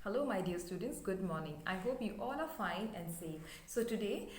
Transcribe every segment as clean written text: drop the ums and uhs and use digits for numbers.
Hello, my dear students. Good morning. I hope you all are fine and safe. So today,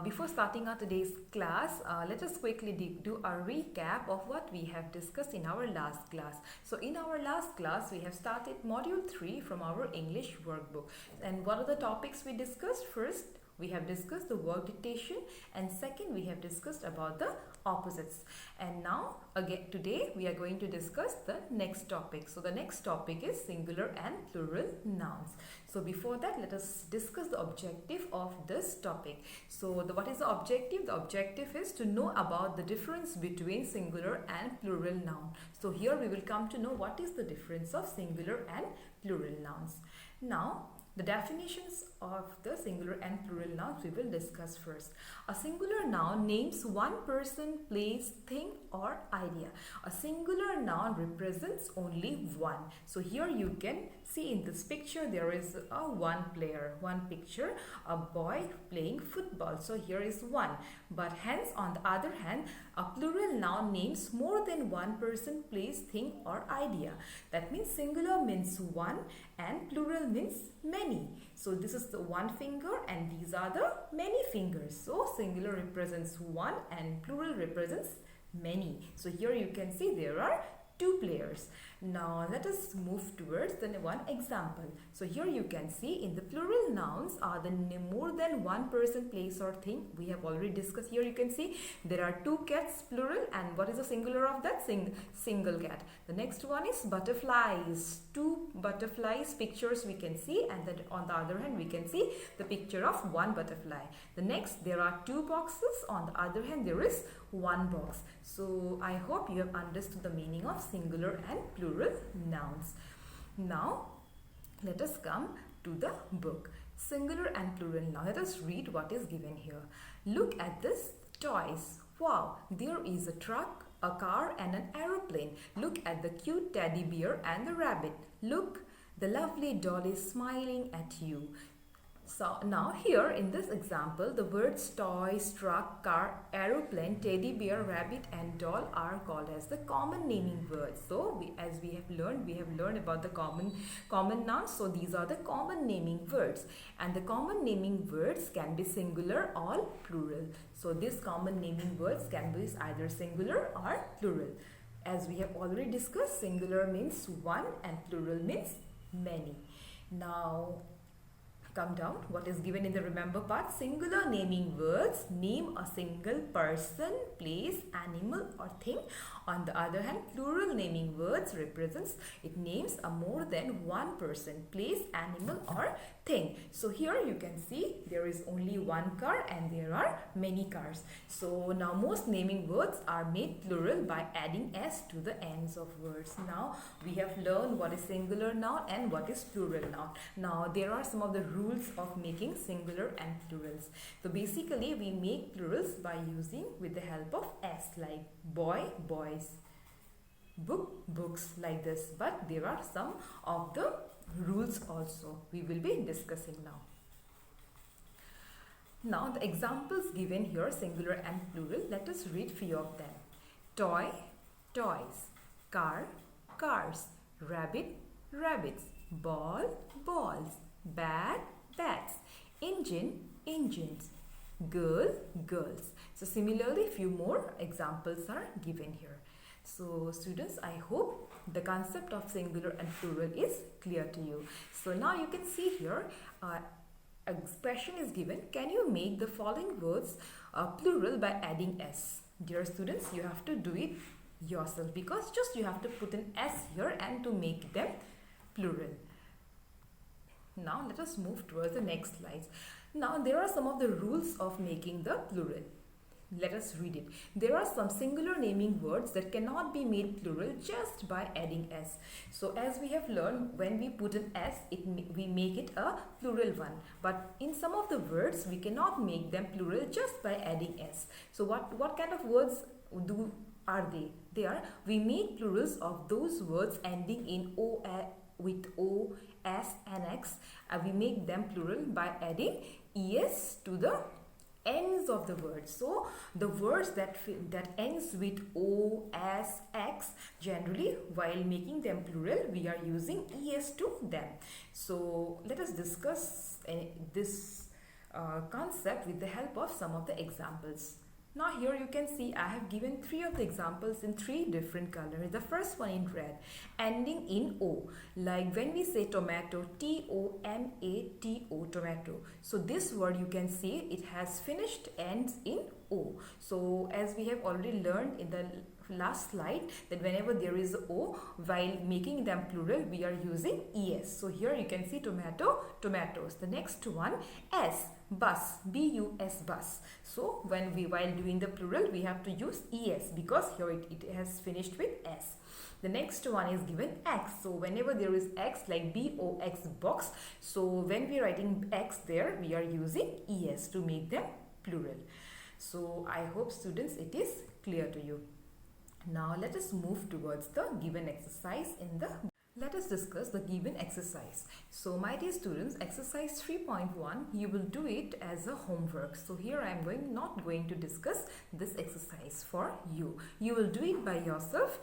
before starting our today's class, let us quickly do a recap of what we have discussed in our last class. So in our last class, we have started Module 3 from our English workbook. And what are the topics we discussed? First, we have discussed the word dictation, and second we have discussed about the opposites. And now again today we are going to discuss the next topic. So the next topic is singular and plural nouns. So before that, let us discuss the objective of this topic. So what is the objective? The objective is to know about the difference between singular and plural noun. So here we will come to know what is the difference of singular and plural nouns. Now the definitions of the singular and plural nouns we will discuss first. A singular noun names one person, place, thing or idea. A singular noun represents only one. So here you can see in this picture there is a one player, one picture, a boy playing football. So here is one. But hence on the other hand, a plural noun names more than one person, place, thing or idea. That means singular means one and plural means many. So this is the one finger and these are the many fingers. So singular represents one and plural represents many. So here you can see there are two players. Now let us move towards the one example. So here you can see in the plural nouns are the more than one person, place or thing. We have already discussed. Here you can see there are two cats plural, and what is the singular of that? Single cat. The next one is butterflies. Two butterflies pictures we can see, and then on the other hand we can see the picture of one butterfly. The next, there are two boxes. On the other hand there is one box. So I hope you have understood the meaning of singular and plural nouns. Now let us come to the book. Singular and plural noun. Let us read what is given here. Look at this toys. Wow, there is a truck, a car and an aeroplane. Look at the cute teddy bear and the rabbit. Look, the lovely doll is smiling at you. So now here in this example, the words toys, truck, car, aeroplane, teddy bear, rabbit and doll are called as the common naming words. So as we have learned about the common nouns. So these are the common naming words, and the common naming words can be singular or plural. So these common naming words can be either singular or plural. As we have already discussed, singular means one and plural means many. Now come down what is given in the remember part. Singular naming words name a single person, place, animal or thing. On the other hand, plural naming words represents, it names a more than one person, place, animal or thing. So here you can see there is only one car and there are many cars. So now most naming words are made plural by adding s to the ends of words. Now we have learned what is singular noun and what is plural noun. Now there are some of the rules of making singular and plurals. So basically we make plurals by using with the help of s, like boy, boys, book, books, like this. But there are some of the rules also we will be discussing now. Now the examples given here, singular and plural, let us read few of them. Toy, toys, car, cars, rabbit, rabbits, ball, balls, bat, bats, engine, engines, girl, girls. So similarly few more examples are given here. So students, I hope the concept of singular and plural is clear to you. So now you can see here expression is given. Can you make the following words plural by adding s? Dear students, you have to do it yourself, because just you have to put an s here and to make them plural. Now let us move towards the next slides. Now there are some of the rules of making the plural. Let us read it. There are some singular naming words that cannot be made plural just by adding s. So as we have learned, when we put an s, we make it a plural one. But in some of the words, we cannot make them plural just by adding s. So what kind of words are they? They are, we make plurals of those words ending in o, with o, s and x. We make them plural by adding es to the ends of the word. So the words that ends with O, S, X, generally while making them plural we are using es to them. So let us discuss this concept with the help of some of the examples. Now here you can see I have given 3 of the examples in 3 different colors. The first one in red, ending in O, like when we say tomato, T-O-M-A-T-O, tomato. So this word you can see it has finished ends in O. So as we have already learned in the last slide that whenever there is O, while making them plural we are using es. So here you can see tomato, tomatoes. The next one, S, bus, B-U-S, bus. So while doing the plural we have to use es because here it has finished with S. The next one is given X. So whenever there is X, like B-O-X, box, so when we are writing X there we are using es to make them plural. So I hope students it is clear to you. Now let us move towards the given exercise in the Let us discuss the given exercise. So my dear students, exercise 3.1, you will do it as a homework. So here I am not going to discuss this exercise for you. You will do it by yourself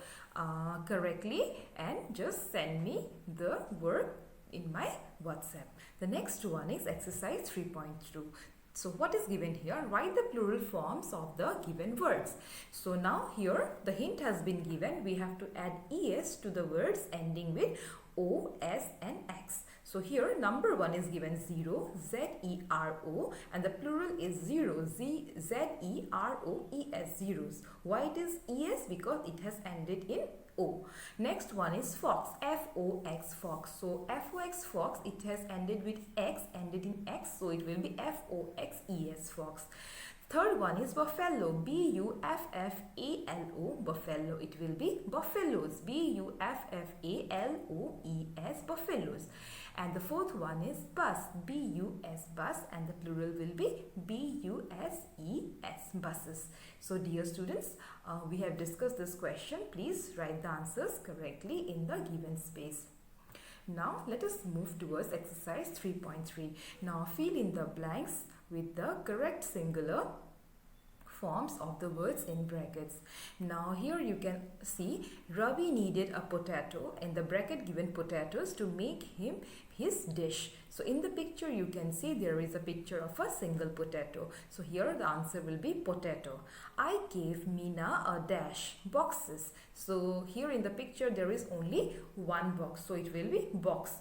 correctly and just send me the work in my WhatsApp. The next one is exercise 3.2. So what is given here? Write the plural forms of the given words. So now here the hint has been given. We have to add es to the words ending with O, S and X. So here number 1 is given 0, Z-E-R-O, and the plural is 0, Z-E-R-O-E-S, zeros. Why it is es? Because it has ended in O. Next one is fox, F-O-X, fox. So F-O-X, fox, it has ended with X, ended in X, so it will be F-O-X-E-S, fox. Third one is buffalo, B-U-F-F-A-L-O, buffalo. It will be buffaloes, B-U-F-F-A-L-O-E-S, buffaloes. And the fourth one is bus, B-U-S, bus, and the plural will be B-U-S-E-S, buses. So dear students, we have discussed this question. Please write the answers correctly in the given space. Now let us move towards exercise 3.3. Now fill in the blanks with the correct singular forms of the words in brackets. Now here you can see Ravi needed a potato, in the bracket given potatoes, to make him his dish. So in the picture you can see there is a picture of a single potato. So here the answer will be potato. I gave Meena a dash, boxes. So here in the picture there is only one box, so it will be box.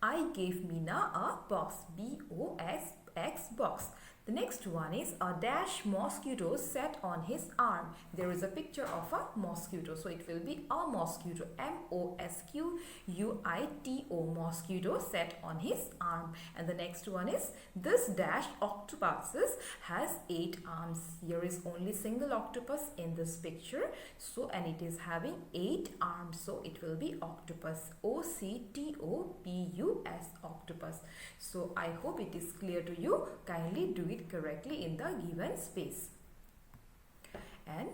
I gave Meena a box, B-O-S-X, box. The next one is a dash mosquito sat on his arm. There is a picture of a mosquito, so it will be a mosquito, M-O-S-Q-U-I-T-O, mosquito sat on his arm. And the next one is this dash octopuses has 8 arms. Here is only single octopus in this picture, so and it is having 8 arms, so it will be octopus, O-C-T-O-P-U-S, octopus. So I hope it is clear to you. Kindly do it correctly in the given space. And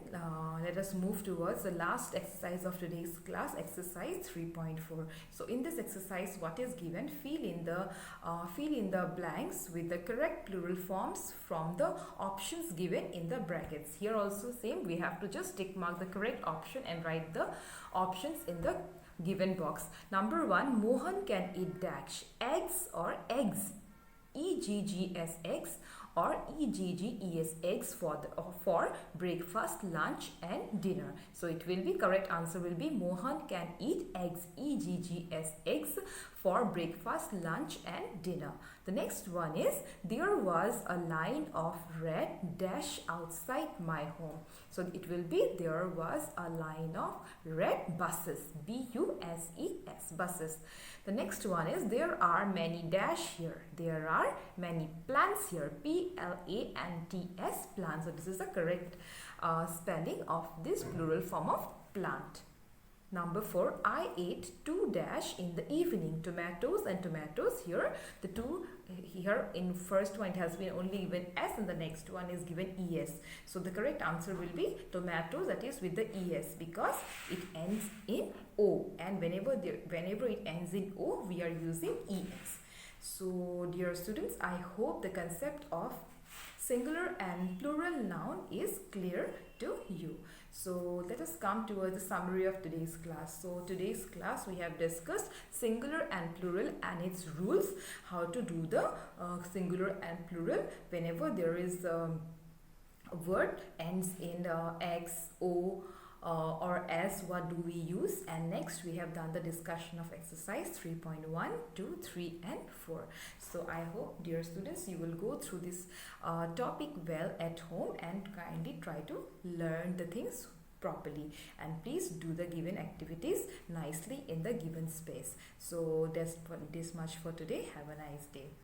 let us move towards the last exercise of today's class, exercise 3.4. So in this exercise, what is given? Fill in the blanks with the correct plural forms from the options given in the brackets. Here also same, we have to just tick mark the correct option and write the options in the given box. Number 1, Mohan can eat dash, eggs or eggs, E-G-G-S-X or E-G-G-E-S, eggs for breakfast, lunch and dinner. So it will be correct answer will be Mohan can eat eggs, E-G-G-S, eggs for breakfast, lunch and dinner. The next one is there was a line of red dash outside my home. So it will be there was a line of red buses, B-U-S-E-S, buses. The next one is there are many dash here. There are many plants here, P-L-A-N-T-S, plants. So this is the correct spelling of this plural form of plant. Number 4, I ate 2 dash in the evening, tomatoes and tomatoes. Here the two here in first one it has been only given S and the next one is given ES. So the correct answer will be tomatoes, that is with the ES, because it ends in O, and whenever it ends in O we are using ES. So dear students, I hope the concept of Singular and plural noun is clear to you. So let us come towards the summary of today's class. So today's class we have discussed singular and plural and its rules, how to do the singular and plural whenever there is a word ends in X, O, or S, what do we use? And next we have done the discussion of exercise 3.1, 2, 3 and 4. So I hope, dear students, you will go through this topic well at home and kindly try to learn the things properly, and please do the given activities nicely in the given space. So that's this much for today. Have a nice day.